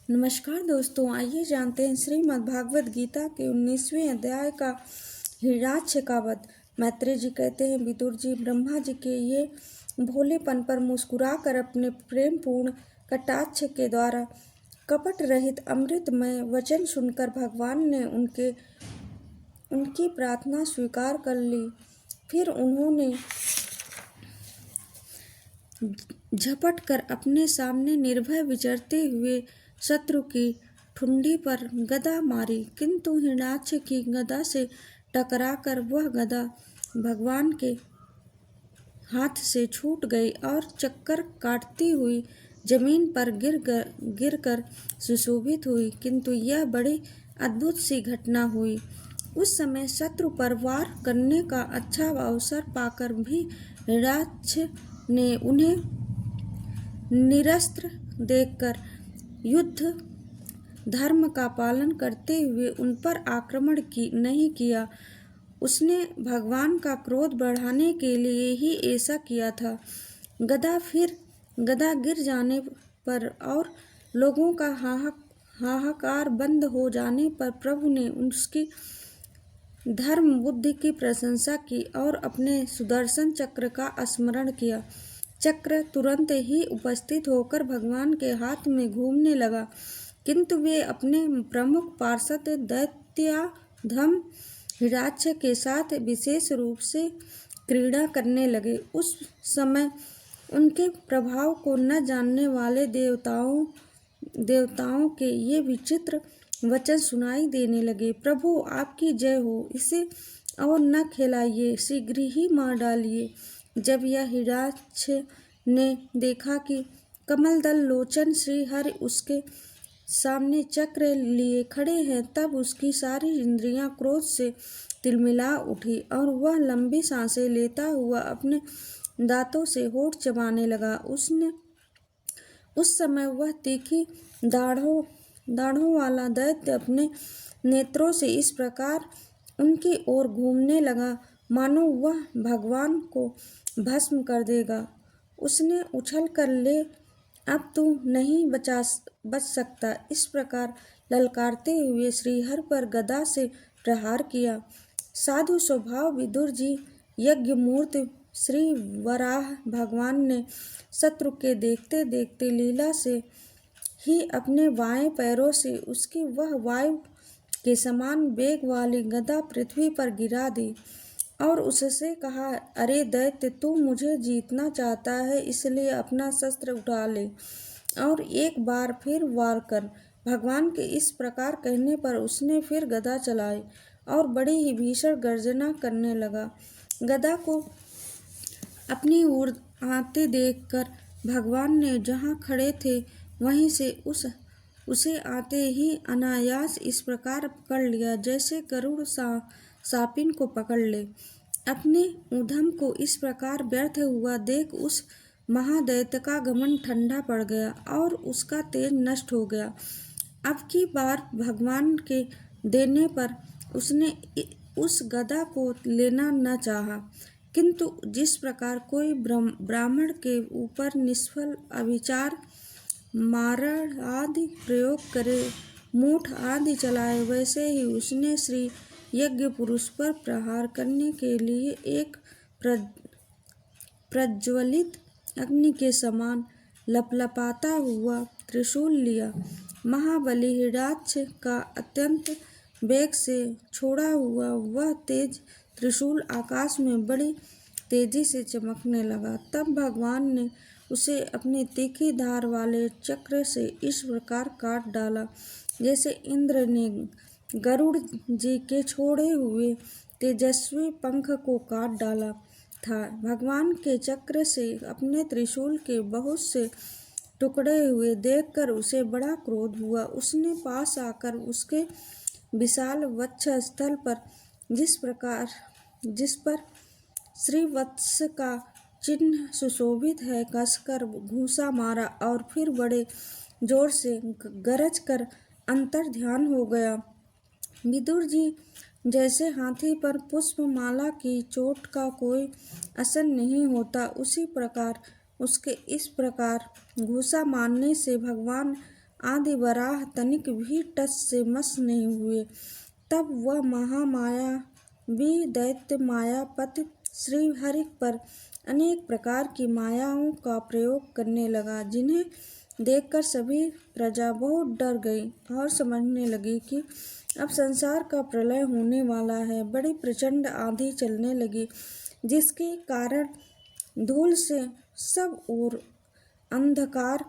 नमस्कार दोस्तों, आइए जानते हैं श्रीमद् भागवत गीता के 19वें अध्याय का हिरण्याक्ष का वध। मैत्रेय जी कहते हैं, विदुर जी, ब्रह्मा जी के ये भोलेपन पर मुस्कुराकर अपने प्रेम पूर्ण कटाक्ष के द्वारा कपट रहित अमृतमय वचन सुनकर भगवान ने उनकी प्रार्थना स्वीकार कर ली। फिर उन्होंने झपट कर अपने सामने निर्भय विचरते हुए शत्रु की ठुंडी पर गदा मारी, किंतु हिरण्याक्ष की गदा से टकराकर वह गदा भगवान के हाथ से छूट गई और चक्कर काटती हुई जमीन पर गिरकर सुशोभित हुई। किंतु यह बड़ी अद्भुत सी घटना हुई। उस समय शत्रु पर वार करने का अच्छा अवसर पाकर भी हिरण्याक्ष ने उन्हें निरस्त्र देखकर युद्ध धर्म का पालन करते हुए उन पर आक्रमण नहीं किया। उसने भगवान का क्रोध बढ़ाने के लिए ही ऐसा किया था। गदा गिर जाने पर और लोगों का हाहाकार बंद हो जाने पर प्रभु ने उसकी धर्म बुद्धि की प्रशंसा की और अपने सुदर्शन चक्र का स्मरण किया। चक्र तुरंत ही उपस्थित होकर भगवान के हाथ में घूमने लगा, किंतु वे अपने प्रमुख पार्षद दैत्याधम हिरण्याक्ष के साथ विशेष रूप से क्रीड़ा करने लगे। उस समय उनके प्रभाव को न जानने वाले देवताओं के ये विचित्र वचन सुनाई देने लगे। प्रभु, आपकी जय हो, इसे और न खिलाइए, शीघ्र ही मार डालिए। जब यह हिरण्याक्ष ने देखा कि कमलदल लोचन श्री हरि उसके सामने चक्र लिए खड़े हैं, तब उसकी सारी इंद्रियां क्रोध से तिलमिला उठी और वह लंबी सांसें लेता हुआ अपने दांतों से होठ चबाने लगा। उस समय वह तीखी दाढ़ों वाला दैत्य अपने नेत्रों से इस प्रकार उनकी ओर घूमने लगा मानो वह भगवान को भस्म कर देगा। उसने उछल कर ले, अब तू नहीं बच सकता, इस प्रकार ललकारते हुए श्रीहरि पर गदा से प्रहार किया। साधु स्वभाव विदुर जी, यज्ञ मूर्ति श्री वराह भगवान ने शत्रु के देखते देखते लीला से ही अपने बाएं पैरों से उसकी वह वायु के समान वेग वाली गदा पृथ्वी पर गिरा दी और उससे कहा, अरे दैत्य, तू मुझे जीतना चाहता है, इसलिए अपना शस्त्र उठा ले और एक बार फिर वार कर। भगवान के इस प्रकार कहने पर उसने फिर गदा चलाई और बड़ी ही भीषण गर्जना करने लगा। गदा को अपनी ओर आते देखकर भगवान ने जहाँ खड़े थे वहीं से उसे आते ही अनायास इस प्रकार पकड़ लिया जैसे गरुड़ सापिन को पकड़ ले। अपने उद्यम को इस प्रकार व्यर्थ हुआ देख उस महादैत्य का गमन ठंडा पड़ गया और उसका तेज नष्ट हो गया। अब की बार भगवान के देने पर उसने उस गदा को लेना न चाहा, किंतु जिस प्रकार कोई ब्राह्मण के ऊपर निष्फल अविचार मारण आदि प्रयोग करे, मूठ आदि चलाए, वैसे ही उसने श्री यज्ञ पुरुष पर प्रहार करने के लिए एक प्रज्वलित अग्नि के समान लपलपाता हुआ त्रिशूल लिया। महाबली हिरण्याक्ष का अत्यंत वेग से छोड़ा हुआ वह तेज त्रिशूल आकाश में बड़ी तेजी से चमकने लगा। तब भगवान ने उसे अपने तीखी धार वाले चक्र से इस प्रकार काट डाला जैसे इंद्र ने गरुड़ जी के छोड़े हुए तेजस्वी पंख को काट डाला था। भगवान के चक्र से अपने त्रिशूल के बहुत से टुकड़े हुए देखकर उसे बड़ा क्रोध हुआ। उसने पास आकर उसके विशाल वक्ष स्थल पर जिस पर श्रीवत्स का चिन्ह सुशोभित है, कसकर घूंसा मारा और फिर बड़े जोर से गरज कर अंतर ध्यान हो गया। विदुर जी, जैसे हाथी पर पुष्पमाला की चोट का कोई असर नहीं होता, उसी प्रकार उसके इस प्रकार घूंसा मारने से भगवान आदि वराह तनिक भी टस से मस नहीं हुए। तब वह महामायावी दैत्य मायापति श्रीहरि पर अनेक प्रकार की मायाओं का प्रयोग करने लगा, जिन्हें देखकर सभी प्रजा बहुत डर गई और समझने लगी कि अब संसार का प्रलय होने वाला है। बड़ी प्रचंड आंधी चलने लगी, जिसके कारण धूल से सब ओर अंधकार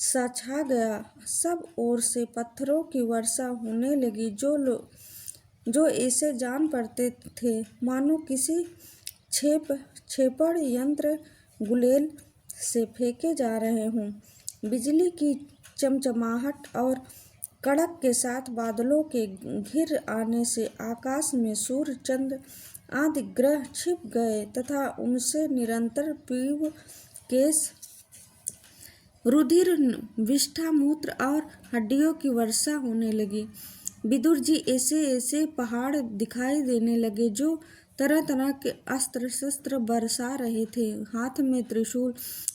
सा छा गया। सब ओर से पत्थरों की वर्षा होने लगी, जो ऐसे जान पड़ते थे मानो किसी छेपड़ यंत्र गुलेल से फेंके जा रहे हों। बिजली की चमचमाहट और कड़क के साथ बादलों के घिर आने से आकाश में सूर्य, चंद्र आदि ग्रह छिप गए तथा उनसे निरंतर पीव, केश, रुधिर, विष्ठा, मूत्र और हड्डियों की वर्षा होने लगी। विदुर जी ऐसे ऐसे पहाड़ दिखाई देने लगे जो तरह तरह के अस्त्र शस्त्र बरसा रहे थे। हाथ में त्रिशूल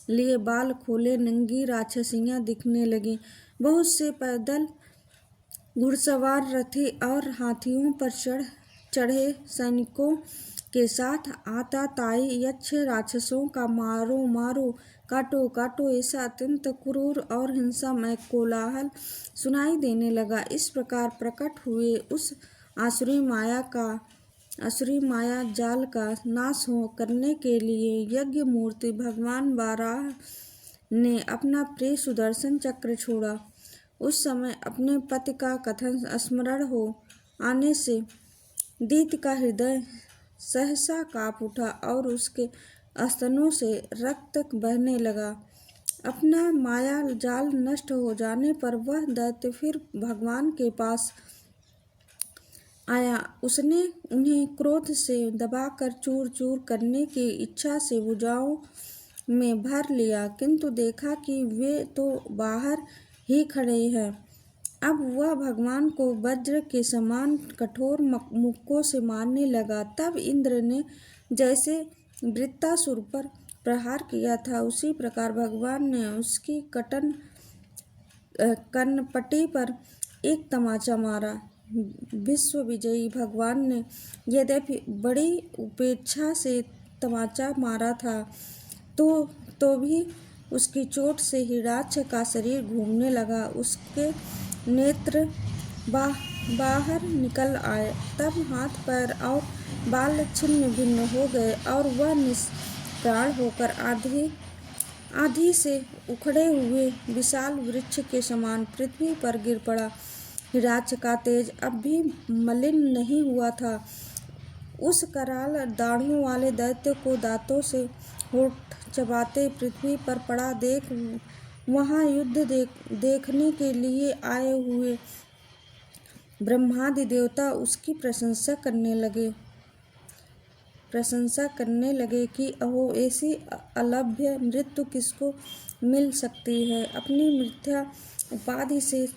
लिए बाल खोले नंगी राक्षसियां दिखने लगी। बहुत से पैदल घुड़सवार, रथी और हाथियों पर चढ़े सैनिकों के साथ आताताई यक्ष राक्षसों का मारो मारो, काटो काटो ऐसा अत्यंत क्रूर और हिंसामय कोलाहल सुनाई देने लगा। इस प्रकार प्रकट हुए उस आसुरी माया जाल का नाश करने के लिए यज्ञ मूर्ति भगवान वाराह ने अपना प्रिय सुदर्शन चक्र छोड़ा। उस समय अपने पति का कथन स्मरण हो आने से दैत्य का हृदय सहसा काँप उठा और उसके स्तनों से रक्त बहने लगा। अपना माया जाल नष्ट हो जाने पर वह दैत्य फिर भगवान के पास आया। उसने उन्हें क्रोध से दबाकर चूर चूर करने की इच्छा से भुजाओं में भर लिया, किंतु देखा कि वे तो बाहर ही खड़े हैं। अब वह भगवान को वज्र के समान कठोर मुक्कों से मारने लगा। तब इंद्र ने जैसे वृत्तासुर पर प्रहार किया था, उसी प्रकार भगवान ने उसकी कनपटी पर एक तमाचा मारा। विश्व विजयी भगवान ने यद्यपि बड़ी उपेक्षा से तमाचा मारा था, तो भी उसकी चोट से हिरण्यक्ष का शरीर घूमने लगा। उसके नेत्र बाहर निकल आए। तब हाथ पैर और बाल छिन्न भिन्न हो गए और वह निष्प्राण होकर आधी से उखड़े हुए विशाल वृक्ष के समान पृथ्वी पर गिर पड़ा। हिरण्यक्ष का तेज अब भी मलिन नहीं हुआ था। उस कराल दाढ़ों वाले दैत्य को दांतों से होठ चबाते पृथ्वी पर पड़ा देख वहां युद्ध देखने के लिए आए हुए ब्रह्मादि देवता उसकी प्रशंसा करने लगे कि अहो, ऐसी अलभ्य मृत्यु किसको मिल सकती है। अपनी मिथ्या उपाधि से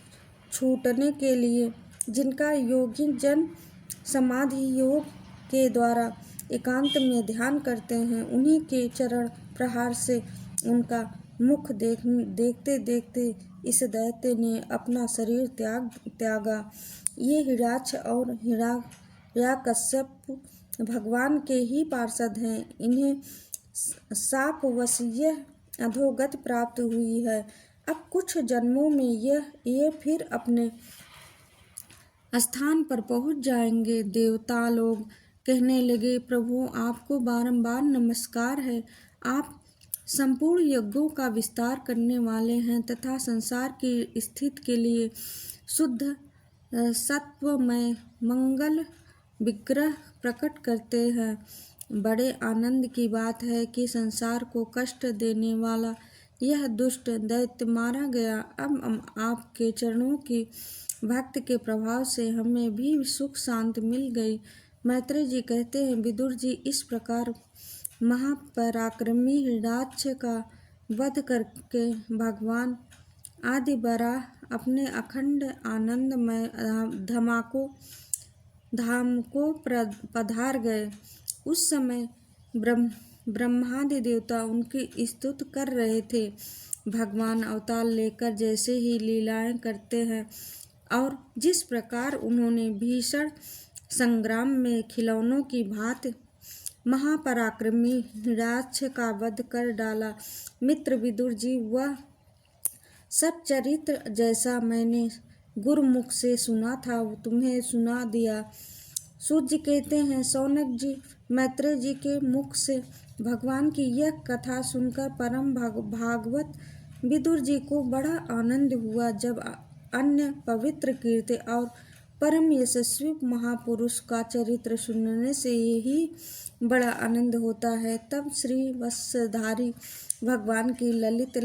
छूटने के लिए जिनका योगी जन समाधि योग के द्वारा एकांत में ध्यान करते हैं, उन्हीं के चरण प्रहार से उनका मुख देखते देखते इस दैत्य ने अपना शरीर त्यागा। ये हिरण्यक्ष और हिरण्यकश्यप भगवान के ही पार्षद हैं। इन्हें शापवशीय अधोगति प्राप्त हुई है। अब कुछ जन्मों में ये फिर अपने स्थान पर पहुंच जाएंगे। देवता लोग कहने लगे, प्रभु आपको बारंबार नमस्कार है। आप संपूर्ण यज्ञों का विस्तार करने वाले हैं तथा संसार की स्थिति के लिए शुद्ध सत्वमय मंगल विग्रह प्रकट करते हैं। बड़े आनंद की बात है कि संसार को कष्ट देने वाला यह दुष्ट दैत्य मारा गया। अब आपके चरणों की भक्ति के प्रभाव से हमें भी सुख शांति मिल गई। मैत्रेय जी कहते हैं, विदुर जी, इस प्रकार महापराक्रमी हिरण्याक्ष का वध करके भगवान आदि वराह अपने अखंड आनंदमय धाम को पधार गए। उस समय ब्रह्मादि देवता उनकी स्तुति कर रहे थे। भगवान अवतार लेकर जैसे ही लीलाएं करते हैं और जिस प्रकार उन्होंने भीषण संग्राम में खिलौनों की भांति महापराक्रमी हिरण्यकश्यप का वध कर डाला। मित्र विदुर जी, वह सब चरित्र जैसा मैंने गुरुमुख से सुना था वो तुम्हें सुना दिया। सूत जी कहते हैं, शौनक जी, मैत्रेय जी के मुख से भगवान की यह कथा सुनकर परम भागवत विदुर जी को बड़ा आनंद हुआ। जब अन्य पवित्र कीर्ति और परम यशस्वी महापुरुष का चरित्र सुनने से ही बड़ा आनंद होता है, तब श्री वत्सधारी भगवान की ललित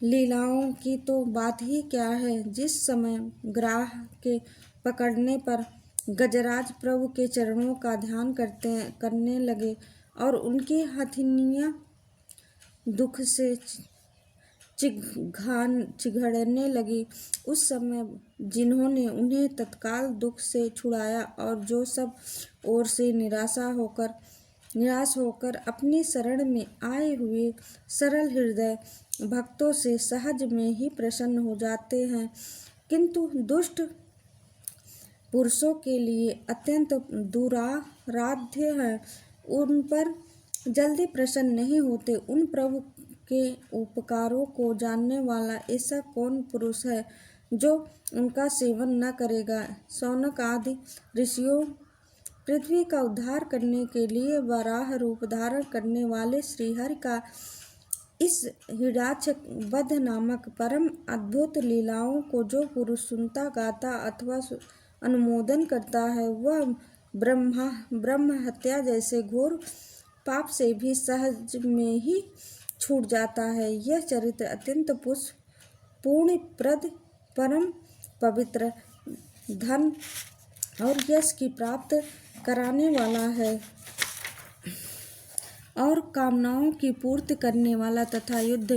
लीलाओं की तो बात ही क्या है। जिस समय ग्राह के पकड़ने पर गजराज प्रभु के चरणों का ध्यान करने लगे और उनकी हथेलियां दुख से चिघड़ने लगी, उस समय जिन्होंने उन्हें तत्काल दुख से छुड़ाया और जो सब ओर से निराश होकर अपनी शरण में आए हुए सरल हृदय भक्तों से सहज में ही प्रसन्न हो जाते हैं, किंतु दुष्ट पुरुषों के लिए अत्यंत दुराराध्य है, उन पर जल्दी प्रसन्न नहीं होते। उन प्रभु के उपकारों को जानने वाला ऐसा कौन पुरुष है जो उनका सेवन न करेगा। शौनक आदि ऋषियों पृथ्वी का उद्धार करने के लिए वराह रूप धारण करने वाले श्रीहरि का इस हिरण्यकश्यप वध नामक परम अद्भुत लीलाओं को जो पुरुष सुनता, गाता अथवा अनुमोदन करता है, वह ब्रह्म हत्या जैसे घोर पाप से भी सहज में ही छूट जाता है। यह चरित्र अत्यंत पुण्यप्रद, परम पवित्र, धन और यश की प्राप्त कराने वाला है और कामनाओं की पूर्ति करने वाला तथा युद्ध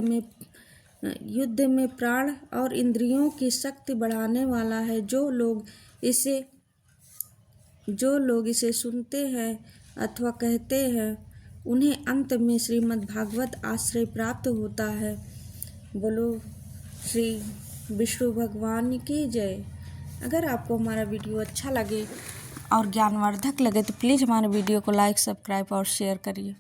में प्राण और इंद्रियों की शक्ति बढ़ाने वाला है। जो लोग इसे सुनते हैं अथवा कहते हैं, उन्हें अंत में श्रीमद् भागवत आश्रय प्राप्त होता है। बोलो श्री विष्णु भगवान की जय। अगर आपको हमारा वीडियो अच्छा लगे और ज्ञानवर्धक लगे तो प्लीज़ हमारे वीडियो को लाइक, सब्सक्राइब और शेयर करिए।